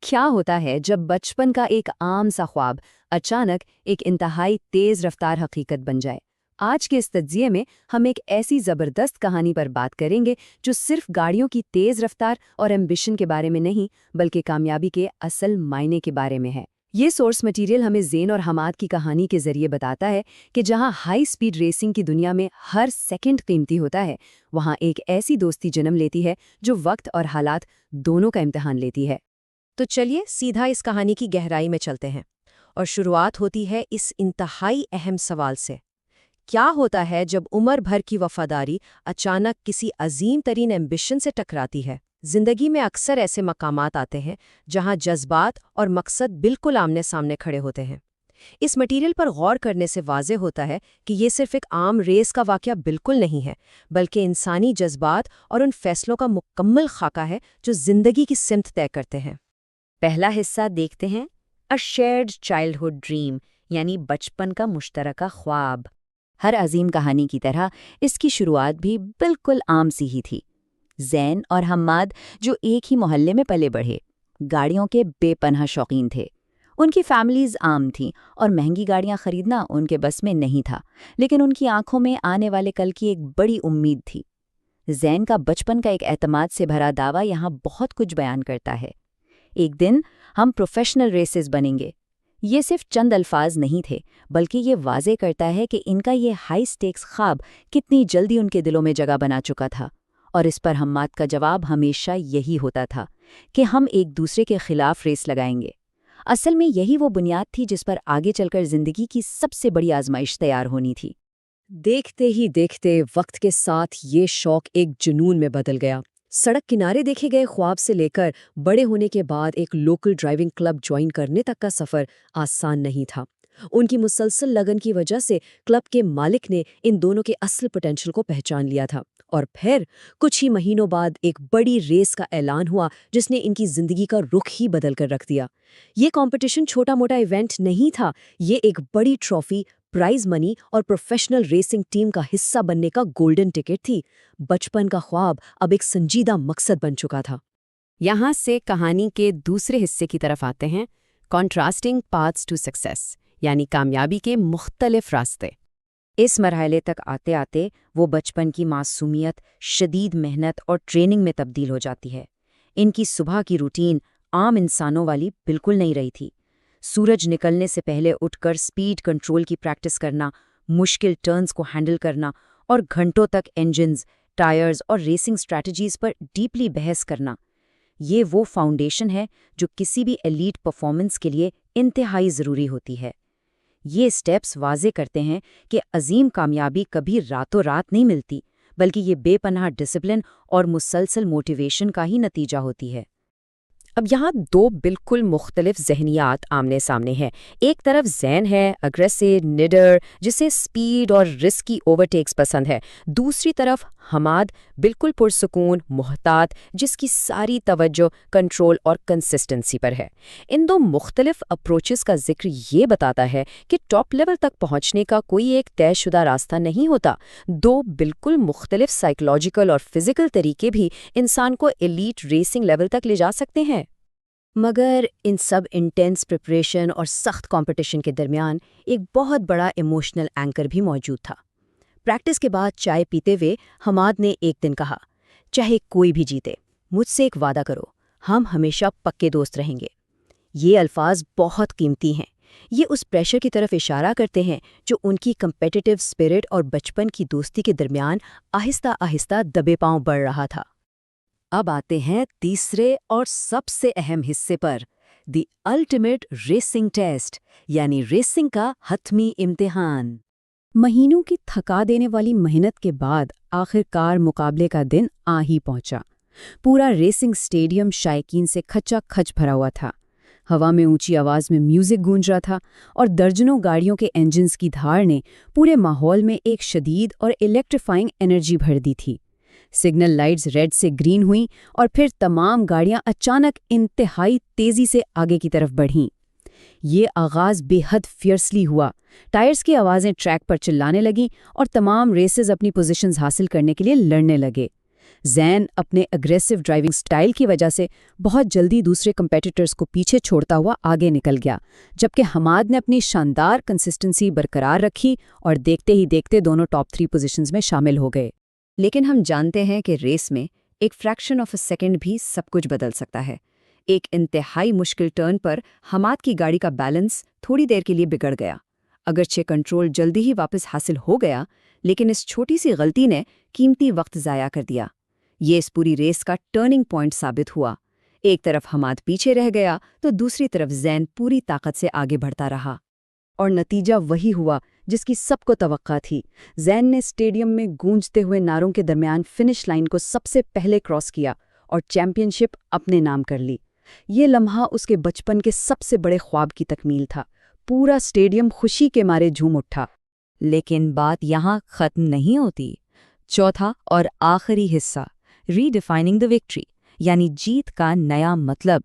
کیا ہوتا ہے جب بچپن کا ایک عام سا خواب اچانک ایک انتہائی تیز رفتار حقیقت بن جائے؟ آج کے اس تجزیے میں ہم ایک ایسی زبردست کہانی پر بات کریں گے جو صرف گاڑیوں کی تیز رفتار اور ایمبیشن کے بارے میں نہیں بلکہ کامیابی کے اصل معنی کے بارے میں ہے۔ یہ سورس مٹیریل ہمیں زین اور حماد کی کہانی کے ذریعے بتاتا ہے کہ جہاں ہائی سپیڈ ریسنگ کی دنیا میں ہر سیکنڈ قیمتی ہوتا ہے، وہاں ایک ایسی دوستی جنم لیتی ہے جو وقت اور حالات دونوں کا امتحان لیتی ہے۔ تو چلیے سیدھا اس کہانی کی گہرائی میں چلتے ہیں، اور شروعات ہوتی ہے اس انتہائی اہم سوال سے۔ کیا ہوتا ہے جب عمر بھر کی وفاداری اچانک کسی عظیم ترین ایمبیشن سے ٹکراتی ہے؟ زندگی میں اکثر ایسے مقامات آتے ہیں جہاں جذبات اور مقصد بالکل آمنے سامنے کھڑے ہوتے ہیں۔ اس مٹیریل پر غور کرنے سے واضح ہوتا ہے کہ یہ صرف ایک عام ریس کا واقعہ بالکل نہیں ہے، بلکہ انسانی جذبات اور ان فیصلوں کا مکمل خاکہ ہے جو زندگی کی سمت طے کرتے ہیں۔ پہلا حصہ دیکھتے ہیں، اے شیئرڈ چائلڈہڈ ڈریم، یعنی بچپن کا مشترکہ خواب۔ ہر عظیم کہانی کی طرح اس کی شروعات بھی بالکل عام سی ہی تھی۔ زین اور حماد جو ایک ہی محلے میں پلے بڑھے، گاڑیوں کے بے پناہ شوقین تھے۔ ان کی فیملیز عام تھیں اور مہنگی گاڑیاں خریدنا ان کے بس میں نہیں تھا، لیکن ان کی آنکھوں میں آنے والے کل کی ایک بڑی امید تھی۔ زین کا بچپن کا ایک اعتماد سے بھرا دعویٰ یہاں بہت کچھ بیان کرتا ہے۔ ایک دن ہم پروفیشنل ریسز بنیں گے۔ یہ صرف چند الفاظ نہیں تھے، بلکہ یہ واضح کرتا ہے کہ ان کا یہ ہائی سٹیکس خواب کتنی جلدی ان کے دلوں میں جگہ بنا چکا تھا، اور اس پر حماد کا جواب ہمیشہ یہی ہوتا تھا کہ ہم ایک دوسرے کے خلاف ریس لگائیں گے۔ اصل میں یہی وہ بنیاد تھی جس پر آگے چل کر زندگی کی سب سے بڑی آزمائش تیار ہونی تھی۔ دیکھتے ہی دیکھتے وقت کے ساتھ یہ شوق ایک جنون میں بدل گیا۔ سڑک کنارے دیکھے گئے خواب سے لے کر بڑے ہونے کے بعد ایک لوکل ڈرائیونگ کلب جوائن کرنے تک کا سفر آسان نہیں تھا۔ ان کی مسلسل لگن کی وجہ سے کلب کے مالک نے ان دونوں کے اصل پوٹینشل کو پہچان لیا تھا، اور پھر کچھ ہی مہینوں بعد ایک بڑی ریس کا اعلان ہوا جس نے ان کی زندگی کا رخ ہی بدل کر رکھ دیا۔ یہ کمپٹیشن چھوٹا موٹا ایونٹ نہیں تھا، یہ ایک بڑی ٹرافی، پرائز منی اور پروفیشنل ریسنگ ٹیم کا حصہ بننے کا گولڈن ٹکٹ تھی۔ بچپن کا خواب اب ایک سنجیدہ مقصد بن چکا تھا۔ یہاں سے کہانی کے دوسرے حصے کی طرف آتے ہیں، کنٹراسٹنگ پاتھس ٹو سکسیس، یعنی کامیابی کے مختلف راستے۔ اس مرحلے تک آتے آتے وہ بچپن کی معصومیت شدید محنت اور ٹریننگ میں تبدیل ہو جاتی ہے۔ ان کی صبح کی روٹین عام انسانوں والی بالکل نہیں رہی تھی۔ سورج نکلنے سے پہلے اٹھ کر سپیڈ کنٹرول کی پریکٹس کرنا، مشکل ٹرنز کو ہینڈل کرنا اور گھنٹوں تک انجنز، ٹائرز اور ریسنگ سٹریٹجیز پر ڈیپلی بحث کرنا، یہ وہ فاؤنڈیشن ہے جو کسی بھی ایلیٹ پرفارمنس کے لیے انتہائی ضروری ہوتی ہے۔ یہ سٹیپس واضح کرتے ہیں کہ عظیم کامیابی کبھی راتوں رات نہیں ملتی، بلکہ یہ بے پناہ ڈسپلن اور مسلسل موٹیویشن کا ہی نتیجہ ہوتی ہے۔ اب یہاں دو بالکل مختلف ذہنیات آمنے سامنے ہیں۔ ایک طرف زین ہے، اگریسو، نڈر، جسے سپیڈ اور رسکی اوورٹیکس پسند ہے۔ دوسری طرف حماد، بالکل پرسکون، محتاط، جس کی ساری توجہ کنٹرول اور کنسسٹنسی پر ہے۔ ان دو مختلف اپروچز کا ذکر یہ بتاتا ہے کہ ٹاپ لیول تک پہنچنے کا کوئی ایک طے شدہ راستہ نہیں ہوتا۔ دو بالکل مختلف سائیکولوجیکل اور فزیکل طریقے بھی انسان کو ایلیٹ ریسنگ لیول تک لے جا سکتے ہیں۔ مگر ان سب انٹینس پریپریشن اور سخت کمپٹیشن کے درمیان ایک بہت بڑا ایموشنل اینکر بھی موجود تھا۔ پریکٹس کے بعد چائے پیتے ہوئے حماد نے ایک دن کہا، چاہے کوئی بھی جیتے، مجھ سے ایک وعدہ کرو، ہم ہمیشہ پکے دوست رہیں گے۔ یہ الفاظ بہت قیمتی ہیں۔ یہ اس پریشر کی طرف اشارہ کرتے ہیں جو ان کی کمپیٹیٹو اسپرٹ اور بچپن کی دوستی کے درمیان آہستہ آہستہ دبے پاؤں بڑھ رہا تھا۔ اب آتے ہیں تیسرے اور سب سے اہم حصے پر، دی الٹیمیٹ ریسنگ ٹیسٹ، یعنی ریسنگ کا حتمی امتحان۔ مہینوں کی تھکا دینے والی محنت کے بعد آخر کار مقابلے کا دن آ ہی پہنچا۔ پورا ریسنگ اسٹیڈیم شائقین سے کھچا کھچ بھرا ہوا تھا۔ ہوا میں اونچی آواز میں میوزک گونج رہا تھا، اور درجنوں گاڑیوں کے انجنز کی دھاڑ نے پورے ماحول میں ایک شدید اور الیکٹریفائنگ انرجی بھر دی تھی۔ سگنل لائٹس ریڈ سے گرین ہوئیں، اور پھر تمام گاڑیاں اچانک انتہائی تیزی سے آگے کی طرف بڑھیں۔ یہ آغاز بے حد فیئرسلی ہوا۔ ٹائرز کی آوازیں ٹریک پر چلانے لگیں، اور تمام ریسز اپنی پوزیشنز حاصل کرنے کے لیے لڑنے لگے۔ زین اپنے اگریسو ڈرائیونگ سٹائل کی وجہ سے بہت جلدی دوسرے کمپیٹیٹرز کو پیچھے چھوڑتا ہوا آگے نکل گیا، جبکہ حماد نے اپنی شاندار کنسسٹنسی برقرار رکھی اور دیکھتے ہی دیکھتے دونوں ٹاپ 3 پوزیشنز میں شامل ہو گئے۔ لیکن ہم جانتے ہیں کہ ریس میں ایک فریکشن آف اے سیکنڈ بھی سب کچھ بدل سکتا ہے۔ ایک انتہائی مشکل ٹرن پر حماد کی گاڑی کا بیلنس تھوڑی دیر کے لیے بگڑ گیا۔ اگرچہ کنٹرول جلدی ہی واپس حاصل ہو گیا، لیکن اس چھوٹی سی غلطی نے قیمتی وقت ضائع کر دیا۔ یہ اس پوری ریس کا ٹرننگ پوائنٹ ثابت ہوا۔ ایک طرف حماد پیچھے رہ گیا تو دوسری طرف زین پوری طاقت سے آگے بڑھتا رہا، اور نتیجہ وہی ہوا جس کی سب کو توقع تھی۔ زین نے اسٹیڈیم میں گونجتے ہوئے نعروں کے درمیان فنش لائن کو سب سے پہلے کراس کیا اور چیمپئن شپ اپنے نام کر لی۔ یہ لمحہ اس کے بچپن کے سب سے بڑے خواب کی تکمیل تھا۔ پورا اسٹیڈیم خوشی کے مارے جھوم اٹھا۔ لیکن بات یہاں ختم نہیں ہوتی۔ چوتھا اور آخری حصہ، ری ڈیفائننگ دا وکٹری، یعنی جیت کا نیا مطلب۔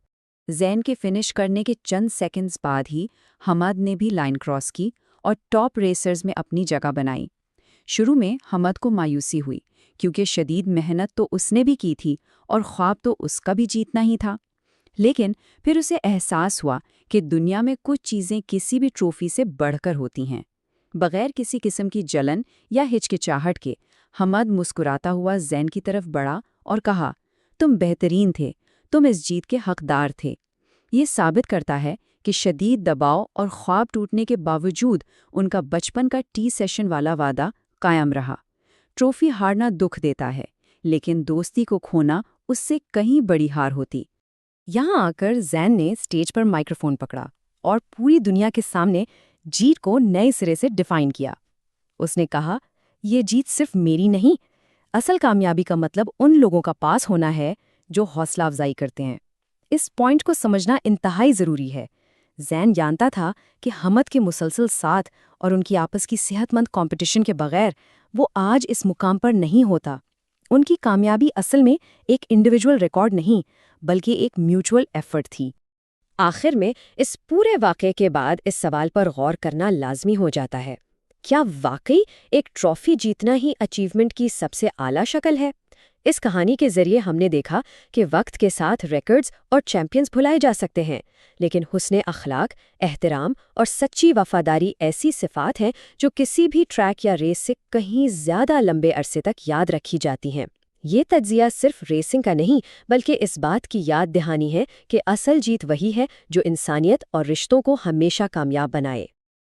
زین کے فنش کرنے کے چند سیکنڈز بعد ہی حماد نے بھی لائن کراس کی اور ٹاپ ریسرز میں اپنی جگہ بنائی۔ شروع میں حماد کو مایوسی ہوئی، کیونکہ شدید محنت تو اس نے بھی کی تھی اور خواب تو اس کا بھی جیتنا ہی تھا۔ لیکن پھر اسے احساس ہوا کہ دنیا میں کچھ چیزیں کسی بھی ٹرافی سے بڑھ کر ہوتی ہیں۔ بغیر کسی قسم کی جلن یا ہچکچاہٹ کے حماد مسکراتا ہوا زین کی طرف بڑھا اور کہا، تم بہترین تھے، تم اس جیت کے حقدار تھے۔ یہ ثابت کرتا ہے کہ شدید دباؤ اور خواب ٹوٹنے کے باوجود ان کا بچپن کا ٹی سیشن والا وعدہ قائم رہا۔ ٹرافی ہارنا دکھ دیتا ہے، لیکن دوستی کو کھونا اس سے کہیں بڑی ہار ہوتی۔ یہاں آ کر زین نے اسٹیج پر مائکروفون پکڑا اور پوری دنیا کے سامنے جیت کو نئے سرے سے ڈیفائن کیا۔ اس نے کہا، یہ جیت صرف میری نہیں، اصل کامیابی کا مطلب ان لوگوں کا پاس ہونا ہے جو حوصلہ افزائی کرتے ہیں۔ اس پوائنٹ کو سمجھنا انتہائی ضروری ہے۔ زین جانتا تھا کہ حماد کے مسلسل ساتھ اور ان کی آپس کی صحت مند کمپٹیشن کے بغیر وہ آج اس مقام پر نہیں ہوتا۔ ان کی کامیابی اصل میں ایک انڈیویجول ریکارڈ نہیں، بلکہ ایک میوچول ایفرٹ تھی۔ آخر میں اس پورے واقعے کے بعد اس سوال پر غور کرنا لازمی ہو جاتا ہے، کیا واقعی ایک ٹرافی جیتنا ہی اچیومنٹ کی سب سے اعلیٰ شکل ہے؟ اس کہانی کے ذریعے ہم نے دیکھا کہ وقت کے ساتھ ریکارڈز اور چیمپئنز بھلائے جا سکتے ہیں، لیکن حسن اخلاق، احترام اور سچی وفاداری ایسی صفات ہیں جو کسی بھی ٹریک یا ریس سے کہیں زیادہ لمبے عرصے تک یاد رکھی جاتی ہیں۔ یہ تجزیہ صرف ریسنگ کا نہیں، بلکہ اس بات کی یاد دہانی ہے کہ اصل جیت وہی ہے جو انسانیت اور رشتوں کو ہمیشہ کامیاب بنائے۔